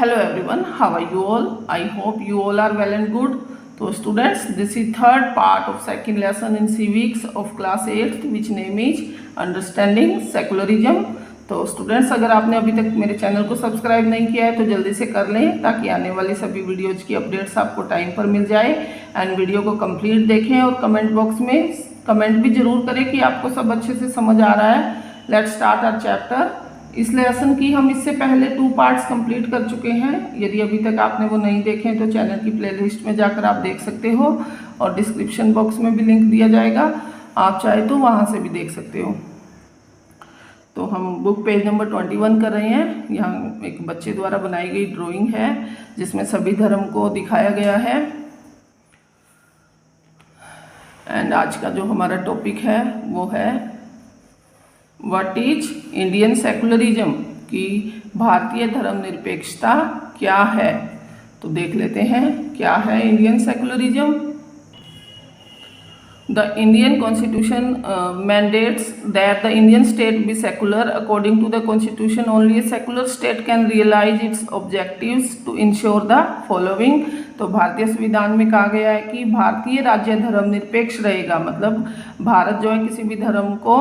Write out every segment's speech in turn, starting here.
Hello everyone, how are you all? I hope you all are well and good. So students, this is third part of second lesson in civics of class 8th which name is Understanding Secularism. तो students, अगर आपने अभी तक मेरे channel को subscribe नहीं किया है तो जल्दी से कर लें ताकि आने वाली सभी वीडियोज़ की अपडेट्स आपको टाइम पर मिल जाए। एंड वीडियो को कंप्लीट देखें और कमेंट बॉक्स में कमेंट भी जरूर करें कि आपको सब अच्छे से समझ आ रहा है। Let's start our chapter. इस लेसन की हम इससे पहले 2 पार्ट्स कंप्लीट कर चुके हैं। यदि अभी तक आपने वो नहीं देखे हैं तो चैनल की प्लेलिस्ट में जाकर आप देख सकते हो और डिस्क्रिप्शन बॉक्स में भी लिंक दिया जाएगा, आप चाहे तो वहाँ से भी देख सकते हो। तो हम बुक पेज नंबर 21 कर रहे हैं। यहाँ एक बच्चे द्वारा बनाई गई ड्राइंग है जिसमें सभी धर्म को दिखाया गया है। एंड आज का जो हमारा टॉपिक है वो है व्हाट इज इंडियन सेकुलरिज्म, कि भारतीय धर्मनिरपेक्षता क्या है। तो देख लेते हैं क्या है Indian secularism. The Indian Constitution mandates that the Indian state be secular. According to the Constitution, only a secular state can realize its objectives to ensure the following. तो भारतीय संविधान में कहा गया है कि भारतीय राज्य धर्मनिरपेक्ष रहेगा, मतलब भारत जो है किसी भी धर्म को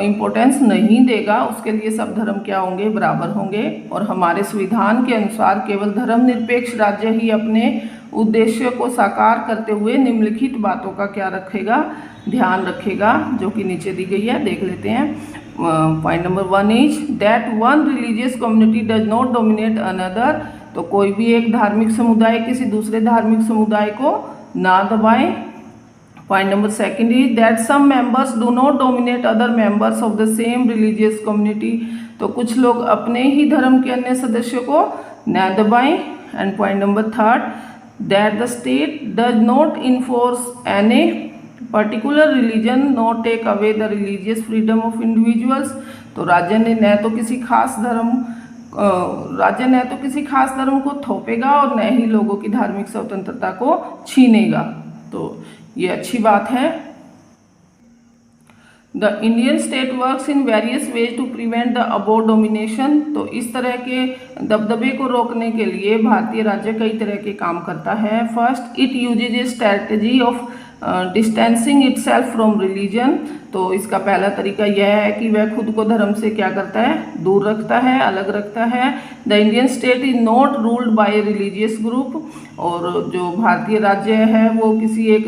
इम्पोर्टेंस नहीं देगा, उसके लिए सब धर्म क्या होंगे, बराबर होंगे। और हमारे संविधान के अनुसार केवल धर्मनिरपेक्ष राज्य ही अपने उद्देश्य को साकार करते हुए निम्नलिखित बातों का क्या रखेगा, ध्यान रखेगा, जो कि नीचे दी गई है। देख लेते हैं। Point number 1 is that one religious community does not dominate another. तो कोई भी एक धार्मिक समुदाय किसी दूसरे धार्मिक समुदाय को ना दबाए। Point number 2 is that some members do not dominate other members of the same religious community. तो कुछ लोग अपने ही धर्म के अन्य सदस्यों को न दबाएं। And point number 3 that the state does not enforce any particular religion nor take away the religious freedom of individuals। तो राज्य ने न तो किसी खास धर्म को थोपेगा और न ही लोगों की धार्मिक स्वतंत्रता को छीनेगा। तो ये अच्छी बात है। The Indian state works in various ways to prevent the above domination. तो इस तरह के दबदबे को रोकने के लिए भारतीय राज्य कई तरह के काम करता है। First, it uses A strategy of distancing itself from religion. तो इसका पहला तरीका यह है कि वह खुद को धर्म से क्या करता है, दूर रखता है, अलग रखता है। The Indian state is not ruled by a religious group. और जो भारतीय राज्य है वो किसी एक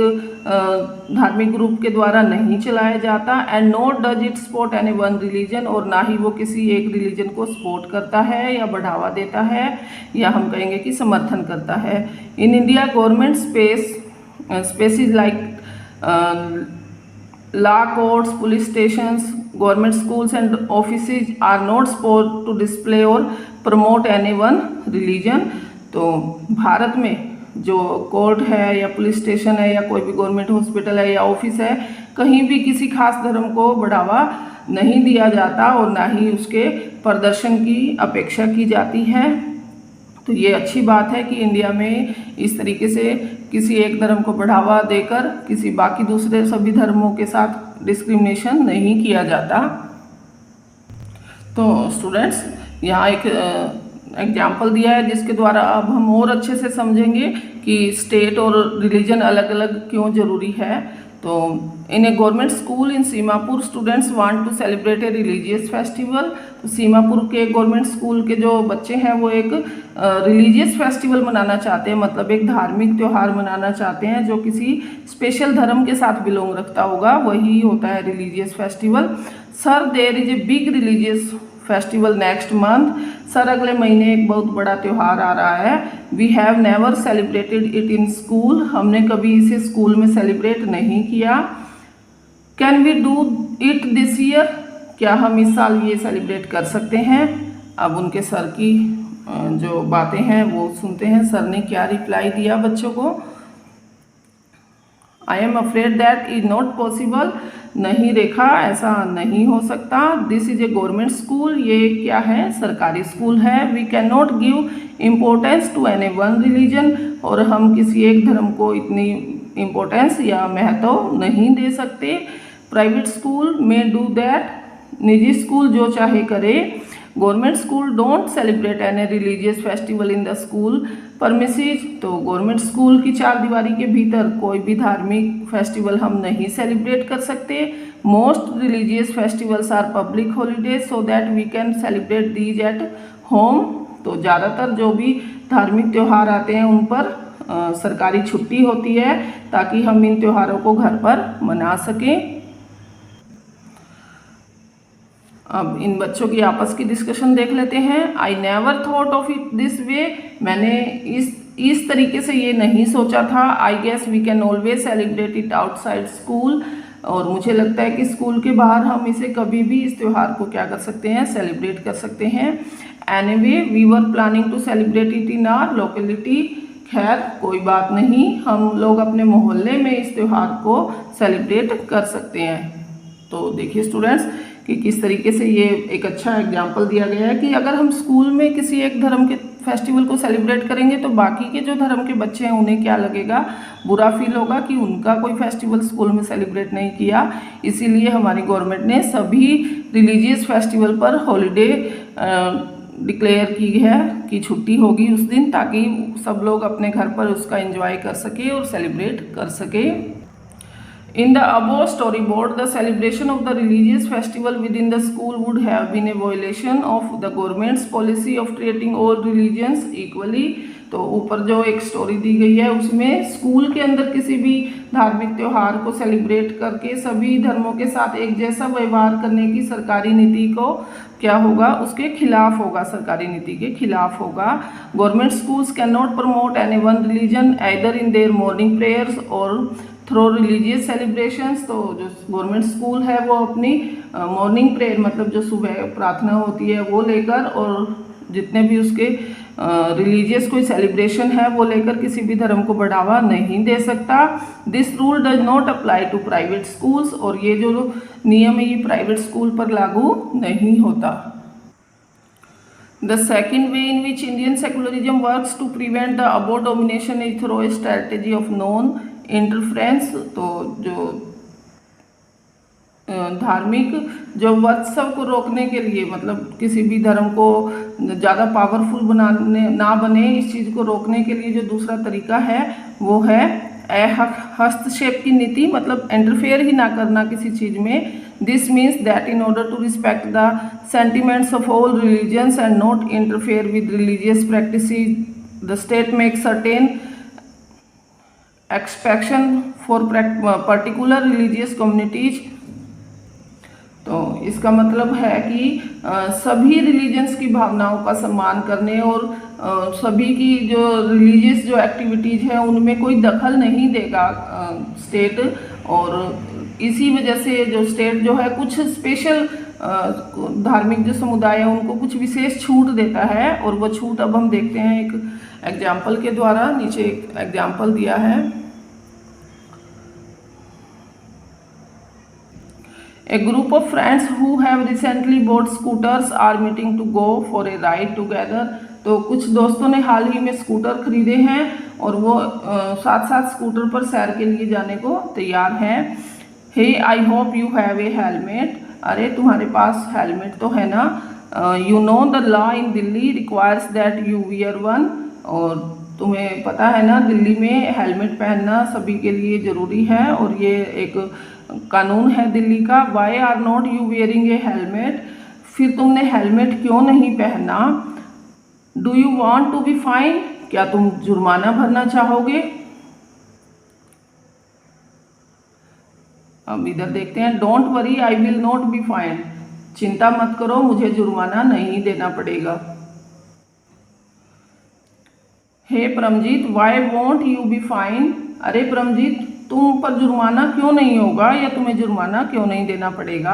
धार्मिक ग्रुप के द्वारा नहीं चलाया जाता। And not does it support any one religion. और ना ही वो किसी एक रिलीजन को सपोर्ट करता है या बढ़ावा देता है, या हम कहेंगे कि समर्थन करता है। In India government spaces like law courts, police stations, government schools and offices are not supposed to display or promote any one religion। तो भारत में जो कोर्ट है या पुलिस स्टेशन है या कोई भी गवर्नमेंट हॉस्पिटल है या ऑफिस है, कहीं भी किसी खास धर्म को बढ़ावा नहीं दिया जाता और ना ही उसके प्रदर्शन की अपेक्षा की जाती है। तो ये अच्छी बात है कि इंडिया में इस तरीके से किसी एक धर्म को बढ़ावा देकर किसी बाकी दूसरे सभी धर्मों के साथ डिस्क्रिमिनेशन नहीं किया जाता। तो स्टूडेंट्स, यहाँ एक एग्जाम्पल दिया है जिसके द्वारा अब हम और अच्छे से समझेंगे कि स्टेट और रिलीजन अलग अलग क्यों ज़रूरी है। तो in a government school in Seemapur students want to celebrate a religious festival. तो सीमापुर के गवर्नमेंट स्कूल के जो बच्चे हैं वो एक रिलीजियस फेस्टिवल मनाना चाहते हैं, मतलब एक धार्मिक त्यौहार मनाना चाहते हैं जो किसी स्पेशल धर्म के साथ बिलोंग रखता होगा, वही होता है religious festival. Sir there is a big religious festival next month. Sir अगले महीने एक बहुत बड़ा त्यौहार आ रहा है। We have never celebrated it in school. हमने कभी इसे स्कूल में सेलिब्रेट नहीं किया। Can we do it this year. क्या हम इस साल ये सेलिब्रेट कर सकते हैं। अब उनके सर की जो बातें हैं वो सुनते हैं। सर ने क्या रिप्लाई दिया बच्चों को। I am afraid that is not possible. नहीं रेखा, ऐसा नहीं हो सकता। This is a government school. ये क्या है, सरकारी स्कूल है। We can not give importance to any one religion. और हम किसी एक धर्म को इतनी इम्पोर्टेंस या महत्व नहीं दे सकते। प्राइवेट स्कूल में डू दैट। निजी स्कूल जो चाहे करे। Government school don't celebrate any religious festival in the school premises. तो गवर्नमेंट स्कूल की चार दीवारी के भीतर कोई भी धार्मिक फेस्टिवल हम नहीं सेलिब्रेट कर सकते। Most religious festivals are public holidays so that we can celebrate these at home. तो ज़्यादातर जो भी धार्मिक त्यौहार आते हैं उन पर सरकारी छुट्टी होती है ताकि हम इन त्योहारों को घर पर मना सकें। अब इन बच्चों की आपस की डिस्कशन देख लेते हैं। I never thought of it this way. मैंने इस तरीके से ये नहीं सोचा था। I guess we can always celebrate it outside school. और मुझे लगता है कि स्कूल के बाहर हम इसे कभी भी इस त्यौहार को क्या कर सकते हैं, सेलिब्रेट कर सकते हैं। Anyway we were planning to celebrate it in our locality. खैर कोई बात नहीं, हम लोग अपने मोहल्ले में इस त्यौहार को सेलिब्रेट कर सकते हैं। तो देखिए स्टूडेंट्स कि किस तरीके से ये एक अच्छा एग्जाम्पल दिया गया है कि अगर हम स्कूल में किसी एक धर्म के फेस्टिवल को सेलिब्रेट करेंगे तो बाकी के जो धर्म के बच्चे हैं उन्हें क्या लगेगा, बुरा फील होगा कि उनका कोई फेस्टिवल स्कूल में सेलिब्रेट नहीं किया। इसीलिए हमारी गवर्नमेंट ने सभी रिलीजियस फेस्टिवल पर हॉलीडे डिक्लेयर की है कि छुट्टी होगी उस दिन, ताकि सब लोग अपने घर पर उसका एंजॉय कर सके और सेलिब्रेट कर सके। In the above storyboard, the celebration of the religious festival within the school would have been a violation of the government's policy of treating all religions equally। तो ऊपर जो एक स्टोरी दी गई है उसमें स्कूल के अंदर किसी भी धार्मिक त्यौहार को सेलिब्रेट करके सभी धर्मों के साथ एक जैसा व्यवहार करने की सरकारी नीति को क्या होगा, उसके खिलाफ होगा, सरकारी नीति के खिलाफ होगा। Government schools can not promote any one religion either in their morning prayers और थ्रो रिलीजियस सेलिब्रेशंस। तो जो गवर्नमेंट स्कूल है वो अपनी मॉर्निंग प्रेयर मतलब जो सुबह प्रार्थना होती है वो लेकर और जितने भी उसके रिलीजियस कोई सेलिब्रेशन है वो लेकर किसी भी धर्म को बढ़ावा नहीं दे सकता। This rule does not apply to private schools. और ये जो नियम है ये प्राइवेट स्कूल पर लागू नहीं होता। The second way in which Indian secularism works to prevent the above domination is through a strategy of non-interference। तो जो धार्मिक जो वर्चस्व को रोकने के लिए मतलब किसी भी धर्म को ज़्यादा पावरफुल बनाने ना बने, इस चीज़ को रोकने के लिए जो दूसरा तरीका है वो है हस्तक्षेप की नीति, मतलब इंटरफेयर ही ना करना किसी चीज़ में। This means that in order to respect the sentiments of all religions and not interfere with religious practices the state make certain expectation for particular religious communities. तो इसका मतलब है कि सभी रिलीजन्स की भावनाओं का सम्मान करने और सभी की जो रिलीजियस जो एक्टिविटीज़ हैं उनमें कोई दखल नहीं देगा स्टेट। और इसी वजह से जो स्टेट जो है कुछ स्पेशल धार्मिक जो समुदाय है उनको कुछ विशेष छूट देता है। और वो छूट अब हम देखते हैं एक एग्जाम्पल के द्वारा। नीचे एक एग्जाम्पल दिया है। A group of friends who have recently bought scooters are meeting to go for a ride together। तो कुछ दोस्तों ने हाल ही में स्कूटर खरीदे हैं और वो साथ साथ स्कूटर पर सैर के लिए जाने को तैयार हैं। Hey I hope you have a helmet. अरे तुम्हारे पास हेलमेट तो है ना। You know the law in Delhi requires that you wear one. और तुम्हें पता है ना दिल्ली में हेलमेट पहनना सभी के लिए ज़रूरी है और ये एक कानून है दिल्ली का। Why are not you wearing a helmet. फिर तुमने हेलमेट क्यों नहीं पहना। Do you want to be fine. क्या तुम जुर्माना भरना चाहोगे। अब इधर देखते हैं। Don't worry I will not be fine. चिंता मत करो मुझे जुर्माना नहीं देना पड़ेगा। Hey Paramjeet why want you be fine. अरे परमजीत तुम पर जुर्माना क्यों नहीं होगा या तुम्हें जुर्माना क्यों नहीं देना पड़ेगा।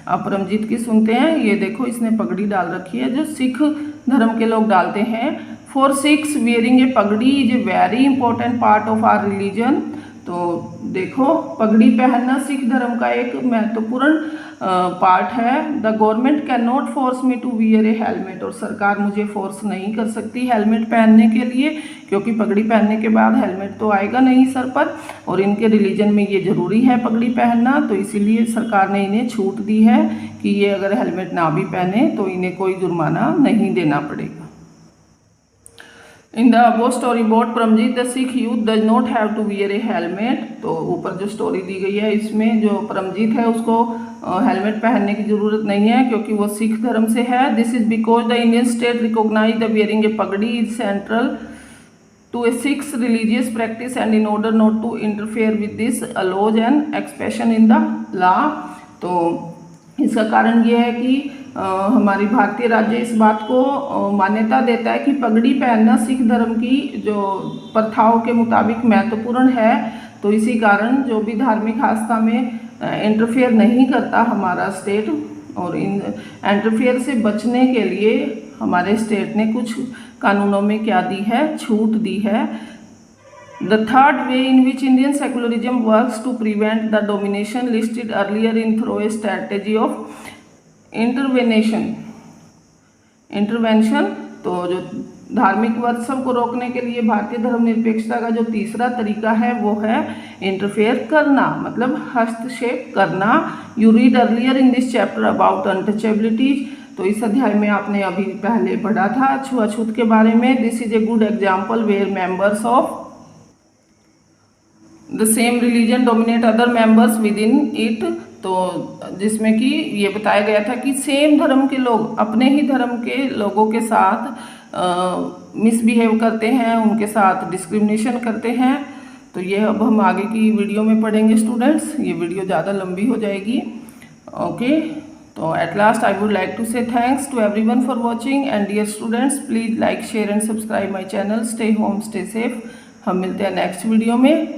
अब परमजीत की सुनते हैं। ये देखो इसने पगड़ी डाल रखी है जो सिख धर्म के लोग डालते हैं। For six wearing a pagri is a very important part of our religion. तो देखो, पगड़ी पहनना सिख धर्म का एक महत्वपूर्ण पार्ट है। The government can not force me to wear a helmet, और सरकार मुझे फोर्स नहीं कर सकती हेलमेट पहनने के लिए, क्योंकि पगड़ी पहनने के बाद हेलमेट तो आएगा नहीं सर पर, और इनके रिलीजन में ये ज़रूरी है पगड़ी पहनना, तो इसीलिए सरकार ने इन्हें छूट दी है कि ये अगर हेलमेट ना भी पहने तो इन्हें कोई जुर्माना नहीं देना पड़ेगा। In the above story board Paramjeet the Sikh youth does not have to wear a helmet. तो ऊपर जो स्टोरी दी गई है इसमें जो परमजीत है उसको हेलमेट पहनने की ज़रूरत नहीं है, क्योंकि वो सिख धर्म से है। This is because the Indian state recognise the wearing a pagri is central to a Sikh's religious practice, and in order not to interfere with this allows an expression in the law। तो इसका कारण ये है कि हमारी भारतीय राज्य इस बात को मान्यता देता है कि पगड़ी पहनना सिख धर्म की जो प्रथाओं के मुताबिक महत्वपूर्ण है, तो इसी कारण जो भी धार्मिक आस्था में इंटरफेयर नहीं करता हमारा स्टेट, और इन इंटरफेयर से बचने के लिए हमारे स्टेट ने कुछ कानूनों में क्या दी है, छूट दी है। The third way in which Indian secularism works to prevent the domination listed earlier in through a strategy of intervention. तो जो धार्मिक वर्चस्व को रोकने के लिए भारतीय धर्मनिरपेक्षता का जो तीसरा तरीका है वो है इंटरफेयर करना, मतलब हस्तक्षेप करना। You read earlier in this chapter about untouchabilities. तो इस अध्याय में आपने अभी पहले पढ़ा था छुआछूत के बारे में। This is a good example where members of the same religion dominate other members within it. तो जिसमें कि ये बताया गया था कि सेम धर्म के लोग अपने ही धर्म के लोगों के साथ मिसबिहेव करते हैं, उनके साथ डिस्क्रिमिनेशन करते हैं। तो ये अब हम आगे की वीडियो में पढ़ेंगे स्टूडेंट्स, ये वीडियो ज़्यादा लंबी हो जाएगी। ओके, तो at last I would like to say thanks to everyone for watching, and dear students please like, share and subscribe my channel. Stay home, stay safe। हम मिलते हैं नेक्स्ट वीडियो में।